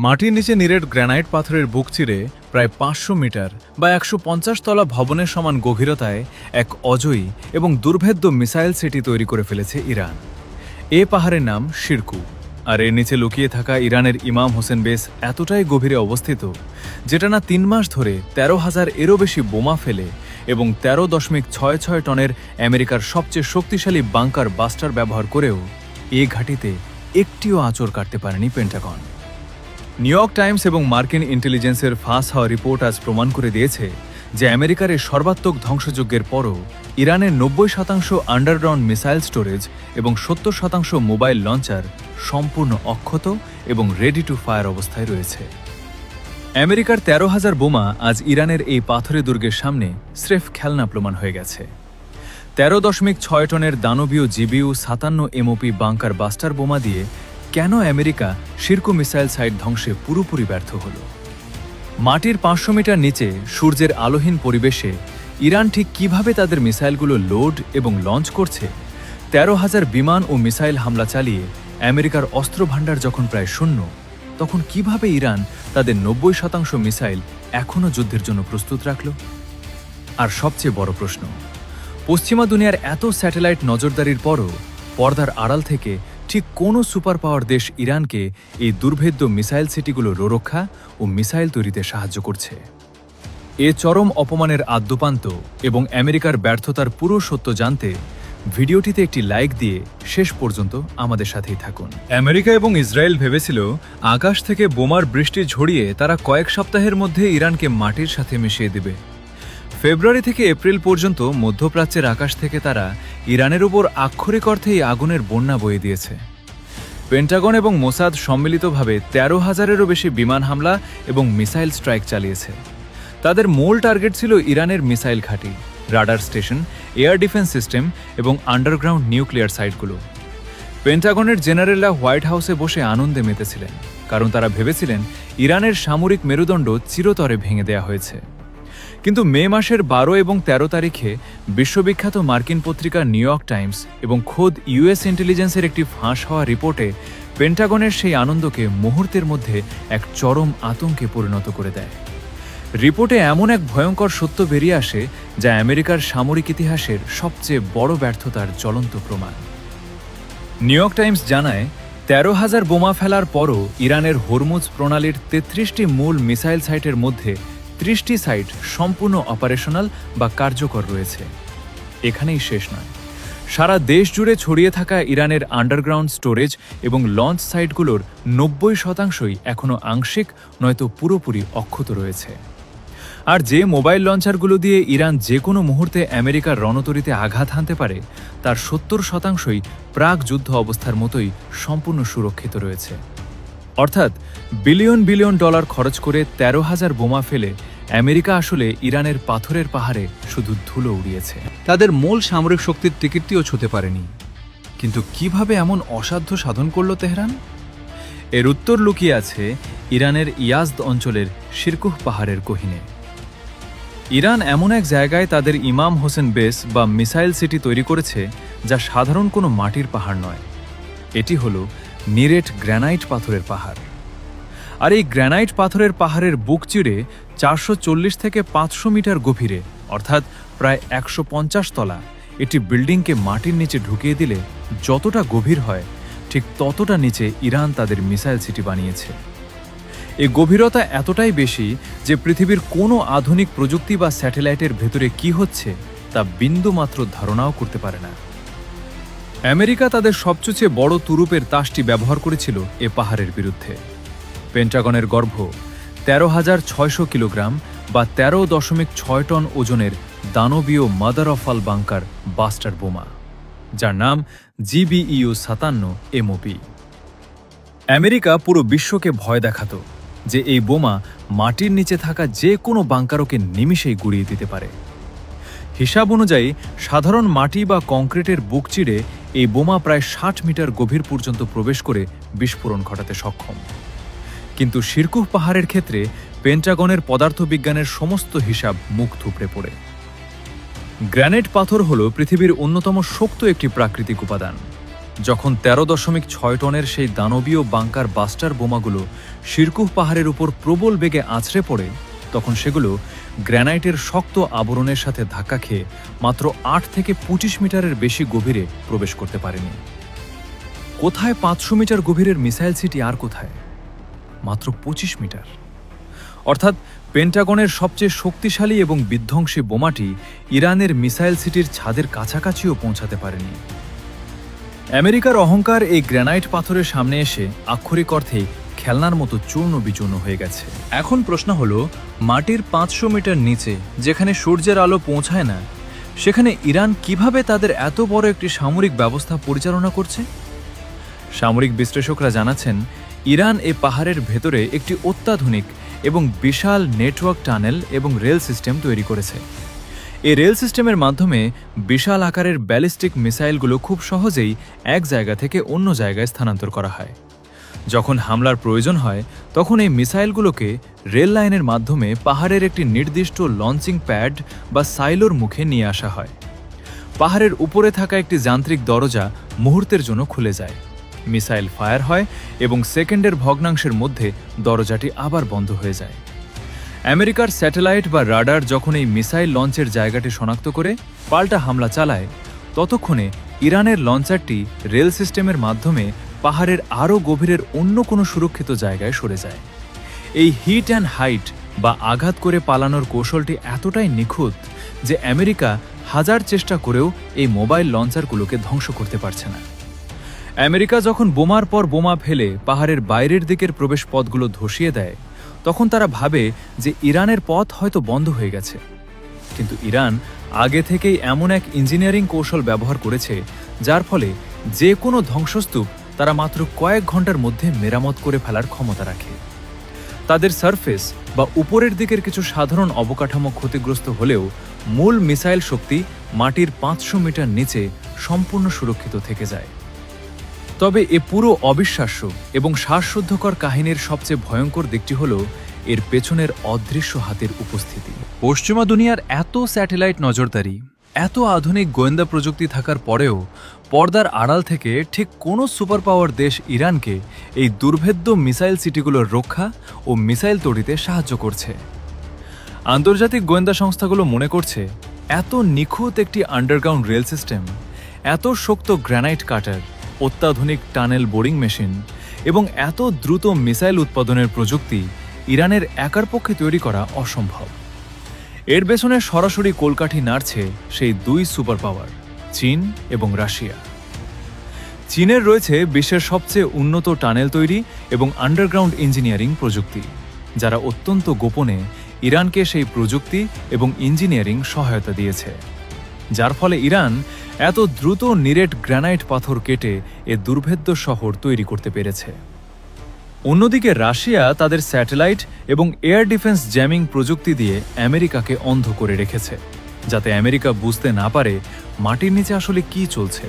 মাটির নিচে নিরেট গ্রানাইট পাথরের বুক চিরে প্রায় 500 মিটার বা 150 তলা ভবনের সমান গভীরতায় এক অজয়ী এবং দুর্ভেদ্য মিসাইল সিটি তৈরি করে ফেলেছে ইরান। এ পাহাড়ের নাম শিরকু, আর এর নিচে লুকিয়ে থাকা ইরানের ইমাম হোসেন বেস এতটাই গভীরে অবস্থিত যেটা না 3 মাস ধরে 13,000 এরও বেশি বোমা ফেলে এবং 13.66 টনের আমেরিকার সবচেয়ে শক্তিশালী বাংকার বাস্টার ব্যবহার করেও এ ঘাঁটিতে একটিও আঁচড় কাটতে পারেনি পেন্টাগন। নিউ ইয়র্ক টাইমস এবং মার্কিন ইন্টেলিজেন্সের ফাঁস হওয়া রিপোর্ট আজ প্রমাণ করে দিয়েছে যে আমেরিকার এই সর্বাত্মক ধ্বংসযজ্ঞের পরও ইরানের 90% আন্ডারগ্রাউন্ড মিসাইল স্টোরেজ এবং 70% মোবাইল লঞ্চার সম্পূর্ণ অক্ষত এবং রেডি টু ফায়ার অবস্থায় রয়েছে। আমেরিকার 13,000 বোমা আজ ইরানের এই পাথরে দুর্গের সামনে স্রেফ খেলনা প্রমাণ হয়ে গেছে। 13.6 টনের দানবীয় জিবিইউ 57 এমওপি বাংকার বাস্টার বোমা দিয়ে কেন আমেরিকা শিরকু মিসাইল সাইট ধ্বংসে পুরোপুরি ব্যর্থ হল? মাটির 500 মিটার নিচে সূর্যের আলোহীন পরিবেশে ইরান ঠিক কিভাবে তাদের মিসাইলগুলো লোড এবং লঞ্চ করছে? 13,000 বিমান ও মিসাইল হামলা চালিয়ে আমেরিকার অস্ত্রভাণ্ডার যখন প্রায় শূন্য, তখন কিভাবে ইরান তাদের 90% মিসাইল এখনও যুদ্ধের জন্য প্রস্তুত রাখল? আর সবচেয়ে বড় প্রশ্ন, পশ্চিমা দুনিয়ার এত স্যাটেলাইট নজরদারির পরও পর্দার আড়াল থেকে ঠিক কোন সুপার পাওয়ার দেশ ইরানকে এই দুর্ভেদ্য মিসাইল সিটিগুলো রক্ষা ও মিসাইল তৈরিতে সাহায্য করছে? এ চরম অপমানের আদ্যপান্ত এবং আমেরিকার ব্যর্থতার পুরো সত্য জানতে ভিডিওটিতে একটি লাইক দিয়ে শেষ পর্যন্ত আমাদের সাথেই থাকুন। আমেরিকা এবং ইসরায়েল ভেবেছিল আকাশ থেকে বোমার বৃষ্টি ঝরিয়ে তারা কয়েক সপ্তাহের মধ্যে ইরানকে মাটির সাথে মিশিয়ে দেবে। ফেব্রুয়ারি থেকে এপ্রিল পর্যন্ত মধ্যপ্রাচ্যের আকাশ থেকে তারা ইরানের উপর আক্ষরিক অর্থেই আগুনের বন্যা বয়ে দিয়েছে। পেন্টাগন এবং মোসাদ সম্মিলিতভাবে 13,000-এরও বেশি বিমান হামলা এবং মিসাইল স্ট্রাইক চালিয়েছে। তাদের মূল টার্গেট ছিল ইরানের মিসাইল ঘাঁটি, radar station, air defence system এবং আন্ডারগ্রাউন্ড নিউক্লিয়ার সাইটগুলো। পেন্টাগনের জেনারেলরা হোয়াইট হাউসে বসে আনন্দে মেতেছিলেন, কারণ তারা ভেবেছিলেন ইরানের সামরিক মেরুদণ্ড চিরতরে ভেঙে দেয়া হয়েছে। কিন্তু মে মাসের 12 এবং 13 তারিখে বিশ্ববিখ্যাত মার্কিন পত্রিকা নিউ ইয়র্ক টাইমস এবং খোদ ইউএস ইন্টেলিজেন্সের একটি ফাঁস হওয়া রিপোর্টে পেন্টাগনের সেই আনন্দকে মুহূর্তের মধ্যে এক চরম আতঙ্কে পরিণত করে দেয়। রিপোর্টে এমন এক ভয়ঙ্কর সত্য বেরিয়ে আসে যা আমেরিকার সামরিক ইতিহাসের সবচেয়ে বড় ব্যর্থতার জ্বলন্ত প্রমাণ। নিউ ইয়র্ক টাইমস জানায়, 13,000 বোমা ফেলার পরও ইরানের হরমুজ প্রণালীর 33টি মূল মিসাইল সাইটের মধ্যে 30টি সাইট সম্পূর্ণ অপারেশনাল বা কার্যকর রয়েছে। এখানেই শেষ নয়, সারা দেশ জুড়ে ছড়িয়ে থাকা ইরানের আন্ডারগ্রাউন্ড স্টোরেজ এবং লঞ্চ সাইটগুলোর 90%ই এখনও আংশিক নয়তো পুরোপুরি অক্ষত রয়েছে। আর যে মোবাইল লঞ্চারগুলো দিয়ে ইরান যে কোনো মুহূর্তে আমেরিকার রণতরীতে আঘাত হানতে পারে, তার 70%ই প্রাক যুদ্ধ অবস্থার মতোই সম্পূর্ণ সুরক্ষিত রয়েছে। অর্থাৎ বিলিয়ন বিলিয়ন ডলার খরচ করে 13,000 বোমা ফেলে আমেরিকা আসলে ইরানের পাথরের পাহাড়ে শুধু ধুলো উড়িয়েছে, তাদের মূল সামরিক শক্তির টিকিটটিও ছুঁতে পারেনি। কিন্তু কিভাবে এমন অসাধ্য সাধন করল তেহরান? এর উত্তর লুকিয়ে আছে ইরানের ইয়াজদ অঞ্চলের শিরকুহ পাহাড়ের গহীনে। ইরান এমন এক জায়গায় তাদের ইমাম হোসেন বেস বা মিসাইল সিটি তৈরি করেছে যা সাধারণ কোনো মাটির পাহাড় নয়, এটি হল নিরেট গ্রানাইট পাথরের পাহাড়। আর এই গ্রানাইট পাথরের পাহাড়ের বুক চিরে 440 থেকে 500 মিটার গভীরে, অর্থাৎ প্রায় 150 তলা, এটি বিল্ডিংকে মাটির নিচে ঢুকিয়ে দিলে যতটা গভীর হয় ঠিক ততটা নিচে ইরান তাদের মিসাইল সিটি বানিয়েছে। এই গভীরতা এতটাই বেশি যে পৃথিবীর কোনো আধুনিক প্রযুক্তি বা স্যাটেলাইটের ভেতরে কি হচ্ছে তা বিন্দুমাত্র ধারণাও করতে পারে না। আমেরিকা তাদের সবচেয়ে বড় তুরুপের তাসটি ব্যবহার করেছিল এ পাহাড়ের বিরুদ্ধে। পেন্টাগনের গর্ভ 13,600 কিলোগ্রাম বা 13.6 টন ওজনের দানবীয় mother of all bunker buster বোমা, যার নাম জিবিইউ 57 এমওপি। আমেরিকা পুরো বিশ্বকে ভয় দেখাত যে এই বোমা মাটির নিচে থাকা যে কোনো বাংকারকে নিমিষেই গুড়িয়ে দিতে পারে। হিসাব অনুযায়ী সাধারণ মাটি বা কংক্রিটের বুক চিরে এই বোমা প্রায় 60 মিটার গভীর পর্যন্ত প্রবেশ করে বিস্ফোরণ ঘটাতে সক্ষম। কিন্তু শিরকুহ পাহাড়ের ক্ষেত্রে পেন্টাগনের পদার্থবিজ্ঞানের সমস্ত হিসাব মুখ থুবড়ে পড়ে। গ্রানাইট পাথর হল পৃথিবীর অন্যতম শক্ত একটি প্রাকৃতিক উপাদান। যখন 13.6 টনের সেই দানবীয় বাংকার বাস্টার বোমাগুলো শিরকুহ পাহাড়ের উপর প্রবল বেগে আছড়ে পড়ে, তখন সেগুলো গ্র্যানাইটের শক্ত আবরণের সাথে ধাক্কা খেয়ে মাত্র ৮ থেকে ২৫ মিটারের বেশি গভীরে প্রবেশ করতে পারেনি। কোথায় ৫০০ মিটার গভীরের মিসাইল সিটি আর কোথায়? মাত্র ২৫ মিটার। অর্থাৎ পেন্টাগনের সবচেয়ে শক্তিশালী এবং বিধ্বংসী বোমাটি ইরানের মিসাইল সিটির ছাদের কাছাকাছিও পৌঁছাতে পারেনি। আমেরিকার অহংকার এই গ্র্যানাইট পাথরের সামনে এসে আক্ষরিক অর্থেই খেলনার মতো চূর্ণ বিচূর্ণ হয়ে গেছে। এখন প্রশ্ন হলো, মাটির ৫০০ মিটার নিচে যেখানে সূর্যের আলো পৌঁছায় না, সেখানে ইরান কিভাবে তাদের এত বড় একটি সামরিক ব্যবস্থা পরিচালনা করছে? সামরিক বিশ্লেষকরা জানাচ্ছেন, ইরান এই পাহাড়ের ভেতরে একটি অত্যাধুনিক এবং বিশাল নেটওয়ার্ক টানেল এবং রেল সিস্টেম তৈরি করেছে। এই রেল সিস্টেমের মাধ্যমে বিশাল আকারের ব্যালিস্টিক মিসাইলগুলো খুব সহজেই এক জায়গা থেকে অন্য জায়গায় স্থানান্তর করা হয়। যখন হামলার প্রয়োজন হয়, তখন এই মিসাইলগুলোকে রেল লাইনের মাধ্যমে পাহাড়ের একটি নির্দিষ্ট লঞ্চিং প্যাড বা সাইলোর মুখে নিয়ে আসা হয়। পাহাড়ের উপরে থাকা একটি যান্ত্রিক দরজা মুহূর্তের জন্য খুলে যায়, মিসাইল ফায়ার হয় এবং সেকেন্ডের ভগ্নাংশের মধ্যে দরজাটি আবার বন্ধ হয়ে যায়। আমেরিকার স্যাটেলাইট বা রাডার যখন এই মিসাইল লঞ্চের জায়গাটি শনাক্ত করে পাল্টা হামলা চালায়, ততক্ষণে ইরানের লঞ্চারটি রেল সিস্টেমের মাধ্যমে পাহাড়ের আরও গভীরের অন্য কোনো সুরক্ষিত জায়গায় সরে যায়। এই হিট অ্যান্ড হাইট বা আঘাত করে পালানোর কৌশলটি এতটাই নিখুঁত যে আমেরিকা হাজার চেষ্টা করেও এই মোবাইল লঞ্চারগুলোকে ধ্বংস করতে পারছে না। আমেরিকা যখন বোমার পর বোমা ফেলে পাহাড়ের বাইরের দিকের প্রবেশ পথগুলো ধসিয়ে দেয়, তখন তারা ভাবে যে ইরানের পথ হয়তো বন্ধ হয়ে গেছে। কিন্তু ইরান আগে থেকেই এমন এক ইঞ্জিনিয়ারিং কৌশল ব্যবহার করেছে যার ফলে যে কোনো ধ্বংসস্তূপ তারা মাত্র কয়েক ঘন্টার মধ্যে মেরামত করে ফেলার ক্ষমতা রাখে। তাদের সারফেস বা উপরের দিকের কিছু সাধারণ অবকাঠামো ক্ষতিগ্রস্ত হলেও মূল মিসাইল শক্তি মাটির ৫০০ মিটার নিচে সম্পূর্ণ সুরক্ষিত থেকে যায়। তবে এ পুরো অবিশ্বাস্য এবং শ্বাসরুদ্ধকর কাহিনীর সবচেয়ে ভয়ঙ্কর দিকটি হল এর পেছনের অদৃশ্য হাতের উপস্থিতি। পশ্চিমা দুনিয়ার এত স্যাটেলাইট নজরদারি, এত আধুনিক গোয়েন্দা প্রযুক্তি থাকার পরেও পর্দার আড়াল থেকে ঠিক কোনো সুপার পাওয়ার দেশ ইরানকে এই দুর্ভেদ্য মিসাইল সিটিগুলোর রক্ষা ও মিসাইল তৈরিতে সাহায্য করছে। আন্তর্জাতিক গোয়েন্দা সংস্থাগুলো মনে করছে, এত নিখুঁত একটি আন্ডারগ্রাউন্ড রেল সিস্টেম, এত শক্ত গ্র্যানাইট কাটার, অত্যাধুনিক টানেল বোরিং মেশিন এবং এত দ্রুত মিসাইল উৎপাদনের প্রযুক্তি ইরানের একার পক্ষে তৈরি করা অসম্ভব। এর পেছনে সরাসরি কলকাঠি নাড়ছে সেই দুই সুপার পাওয়ার, চীন এবং রাশিয়া। চীনের রয়েছে বিশ্বের সবচেয়ে উন্নত টানেল তৈরি এবং আন্ডারগ্রাউন্ড ইঞ্জিনিয়ারিং প্রযুক্তি, যারা অত্যন্ত গোপনে ইরানকে সেই প্রযুক্তি এবং ইঞ্জিনিয়ারিং সহায়তা দিয়েছে, যার ফলে ইরান এত দ্রুত নিরেট গ্র্যানাইট পাথর কেটে এ দুর্ভেদ্য শহর তৈরি করতে পেরেছে। অন্যদিকে রাশিয়া তাদের স্যাটেলাইট এবং এয়ার ডিফেন্স জ্যামিং প্রযুক্তি দিয়ে আমেরিকাকে অন্ধ করে রেখেছে, যাতে আমেরিকা বুঝতে না পারে মাটির নিচে আসলে কি চলছে।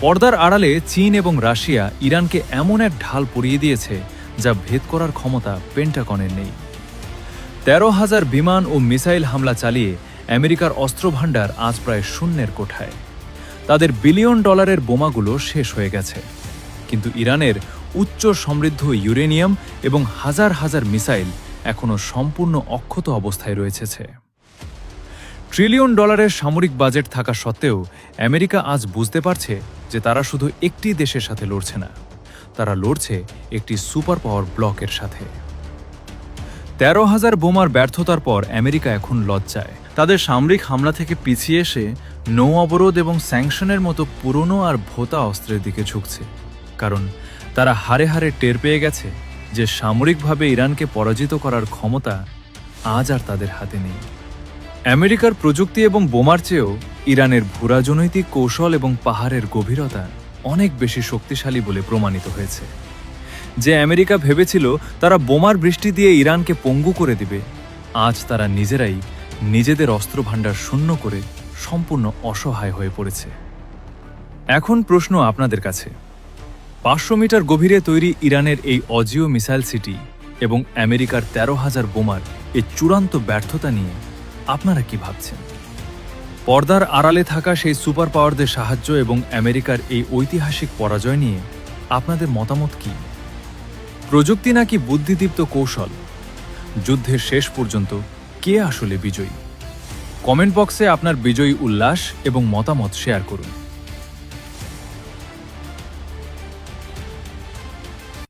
পর্দার আড়ালে চীন এবং রাশিয়া ইরানকে এমন এক ঢাল পরিয়ে দিয়েছে যা ভেদ করার ক্ষমতা পেন্টাগনের নেই। ১৩,০০০ বিমান ও মিসাইল হামলা চালিয়ে আমেরিকার অস্ত্রভাণ্ডার আজ প্রায় শূন্যের কোঠায়। তাদের বিলিয়ন ডলারের বোমাগুলো শেষ হয়ে গেছে, কিন্তু ইরানের উচ্চ সমৃদ্ধ ইউরেনিয়াম এবং হাজার হাজার মিসাইল এখনও সম্পূর্ণ অক্ষত অবস্থায় রয়েছে। ট্রিলিয়ন ডলারের সামরিক বাজেট থাকা সত্ত্বেও আমেরিকা আজ বুঝতে পারছে যে তারা শুধু একটি দেশের সাথে লড়ছে না, তারা লড়ছে একটি সুপার পাওয়ার ব্লকের সাথে। ১৩,০০০ বোমার ব্যর্থতার পর আমেরিকা এখন লজ্জায়। তাদের সামরিক হামলা থেকে পিছিয়ে এসে নৌ অবরোধ এবং স্যাংশনের মতো পুরনো আর ভোতা অস্ত্রের দিকে ঝুঁকছে, কারণ তারা হারে হারে টের পেয়ে গেছে যে সামরিকভাবে ইরানকে পরাজিত করার ক্ষমতা আজ আর তাদের হাতে নেই। আমেরিকার প্রযুক্তি এবং বোমার চেয়েও ইরানের ভূরাজনৈতিক কৌশল এবং পাহাড়ের গভীরতা অনেক বেশি শক্তিশালী বলে প্রমাণিত হয়েছে। যে আমেরিকা ভেবেছিল তারা বোমার বৃষ্টি দিয়ে ইরানকে পঙ্গু করে দিবে, আজ তারা নিজেরাই নিজেদের অস্ত্রভাণ্ডার শূন্য করে সম্পূর্ণ অসহায় হয়ে পড়েছে। এখন প্রশ্ন আপনাদের কাছে, ৫০০ মিটার গভীরে তৈরি ইরানের এই অজিও মিসাইল সিটি এবং আমেরিকার ১৩,০০০ বোমার এই চূড়ান্ত ব্যর্থতা নিয়ে আপনারা কি ভাবছেন? পর্দার আড়ালে থাকা সেই সুপার পাওয়ারদের সাহায্য এবং আমেরিকার এই ঐতিহাসিক পরাজয় নিয়ে আপনাদের মতামত কি? প্রযুক্তি নাকি বুদ্ধিদীপ্ত কৌশল? যুদ্ধের শেষ পর্যন্ত কে আসলে বিজয়ী? কমেন্ট বক্সে আপনার বিজয়ী উল্লাস এবং মতামত শেয়ার করুন।